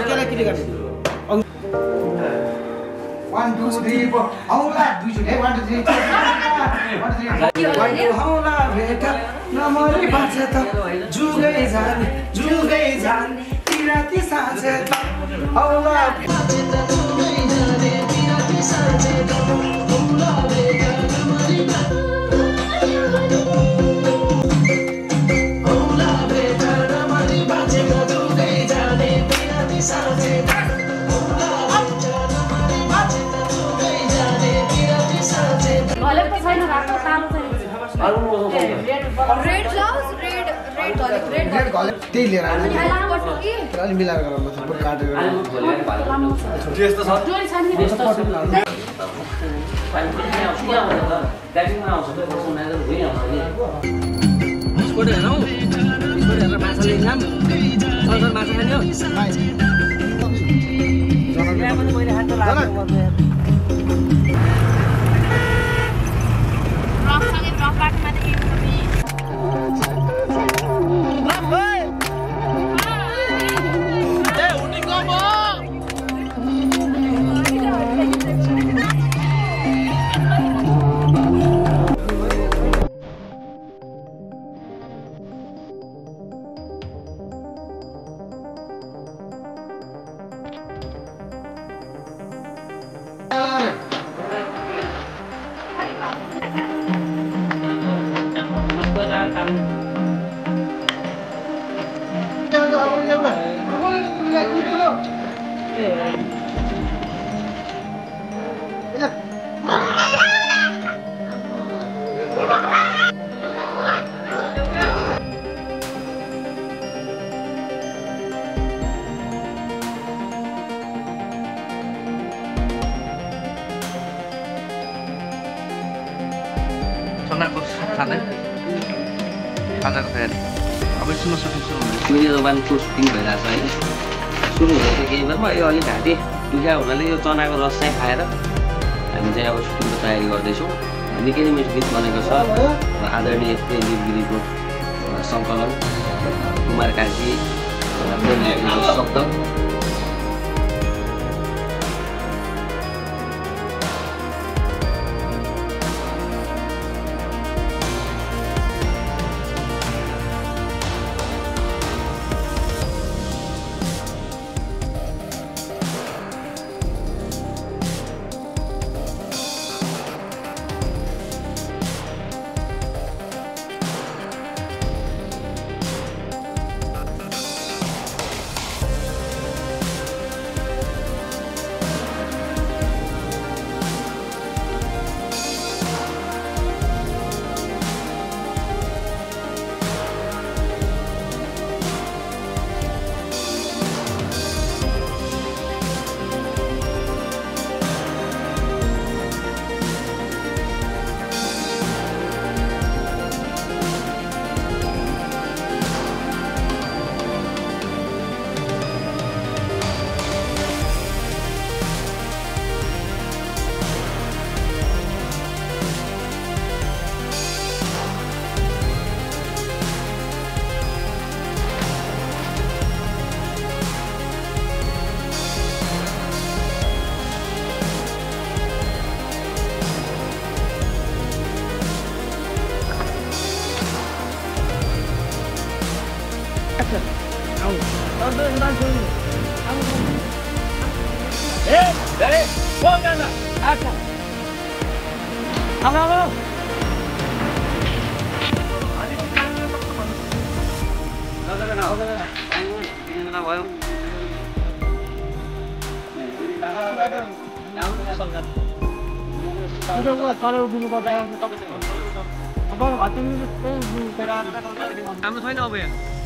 केलाई किन गर्ने 1 2 3 4 हौला दुई चोटी 1 2 3 1 2 हौला भेट नमरी बाँचे त जुगै जाने तिराती साँझे त हौला बाँचे त जुगै जाने तिराती साँझे त हौला भेट नमरी हौला भेट नमरी बाँचे त जुगै जाने तिराती साँझे त रेड ब्लाउज रेड कलर त्यही लिएर अलि मिलाएर गरौँ म सबै काटेर त्यस्तो छ भिडियो वानको सुटिङ भइरहेको छ है सुरु हुँदैछ केही बेरमा यो अलिक घाँटी दुख्या हुनाले यो चनाको रस चाहिँ खाएर हामी चाहिँ अब सुटिङको तयारी गर्दैछौँ निकै नै मिठो गीत बनेको छ आदरणीय प्रेमजीत गिरीको सङ्कलन कुमार कार्की शब्द हाम्रो छैन अब यहाँ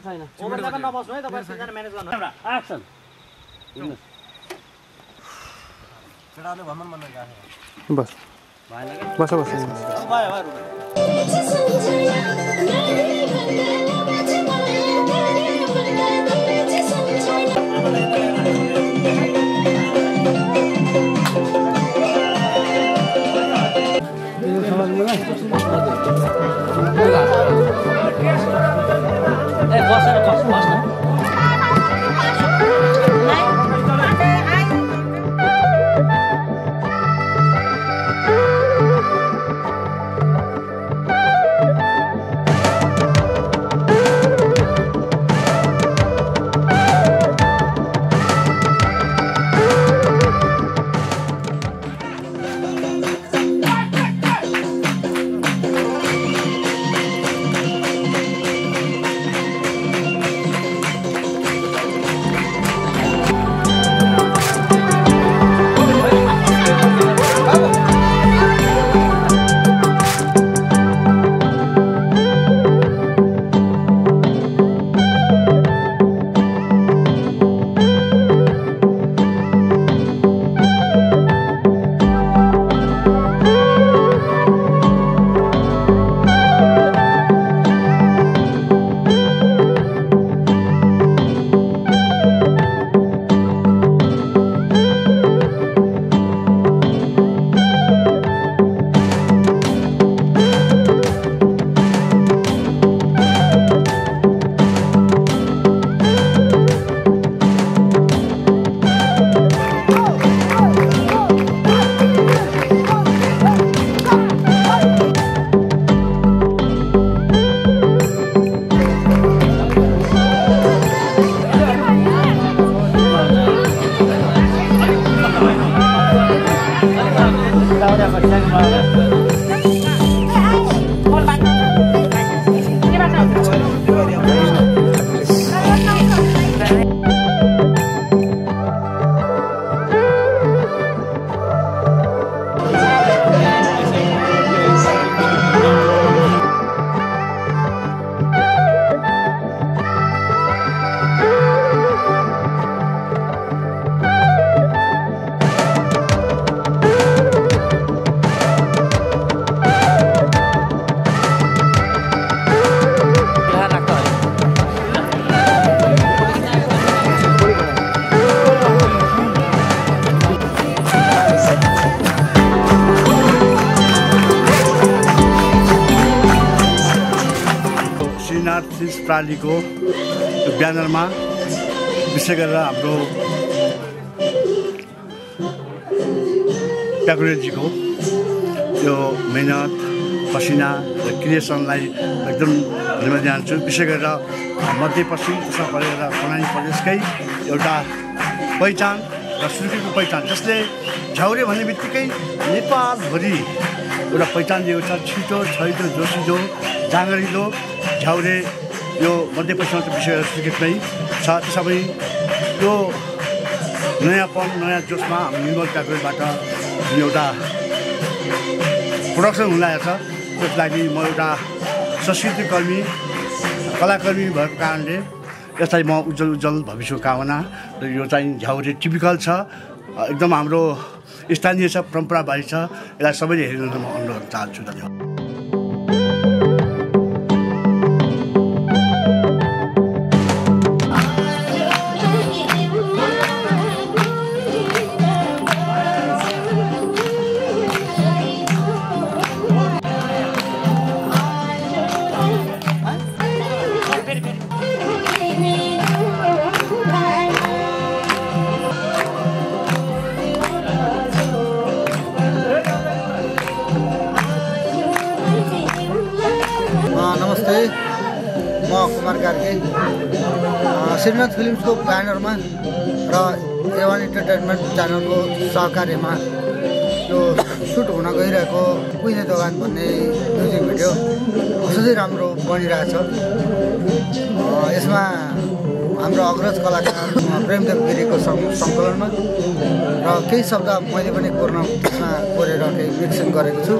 छैन ओभरटाका नबस्नु है तपाईहरु सबैजना म्यानेज गर्नु एक्सन चढाले भ्रमण गर्न गएको बस बस बस बसेर बस्नु फिल्म्स प्रालीको ब्यानरमा विशेष गरेर हाम्रो प्याकुरेजीको यो मेहनत पसिना र क्रिएसनलाई एकदम धन्यवाद दिन्छु। विशेष गरेर मध्यपश्चिम उत्तर प्रदेश र बनानी प्रदेशकै एउटा पहिचान र सुर्खेतको पहिचान जसले झ्याउरे भन्ने बित्तिकै नेपालभरि एउटा पहिचान दिएको छ। छिटो छैटो जोसिलो जाँगरिलो झ्याउरे यो मध्यपश्चिमको विषय सुर्खेतमै छ। त्यसै पनि यो नयाँपन नयाँ जोसमा हाम्रो निर्मल प्याकुरेबाट एउटा प्रोडक्सन हुन लागेको छ। त्यसको लागि म एउटा संस्कृति कर्मी कलाकर्मी भएको कारणले यसलाई म उज्जवल भविष्यको कामना र यो चाहिँ झ्याउरे टिपिकल छ, एकदम हाम्रो स्थानीय छ, परम्पराबारी छ। यसलाई सबैले हेर्न म अनुरोध चाहन्छु। धन्यवाद। नमस्ते, म कुमार कार्के श्रीनाथ फिल्म्सको ब्यानरमा र A1 इन्टरटेनमेन्ट च्यानलको सहकार्यमा यो सुट हुन गइरहेको कुइने दोकान भन्ने म्युजिक भिडियो असाध्यै राम्रो बनिरहेछ। यसमा हाम्रो अग्रज कलाकार प्रेमदेव गिरीको सङ्कलनमा र केही शब्द मैले पनि त्यसमा कोरेर केही मिक्सिङ गरेको छु।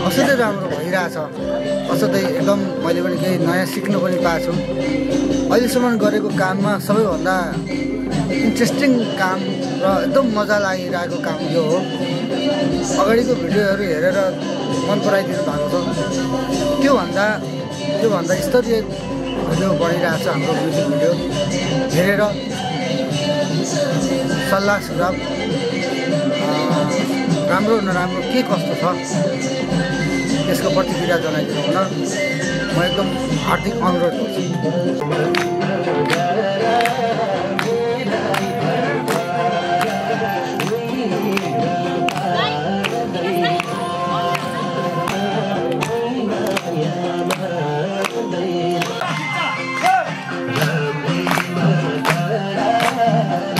असाध्यै राम्रो भइरहेछ। असाध्यै एकदम मैले पनि केही नयाँ सिक्नु पनि पाएको छु। अहिलेसम्म गरेको काममा सबैभन्दा इन्ट्रेस्टिङ काम र एकदम मजा लागिरहेको काम यो हो। अगाडिको भिडियोहरू हेरेर मन पराइदिनु भएको छ। त्योभन्दा स्तरीय भिडियो बनिरहेको छ हाम्रो म्युजिक भिडियो। हेरेर सल्लाह सुझाव राम्रो नराम्रो के कस्तो छ त्यसको प्रतिक्रिया जनाइदिनु हुन म एकदम हार्दिक अनुरोध गर्छु।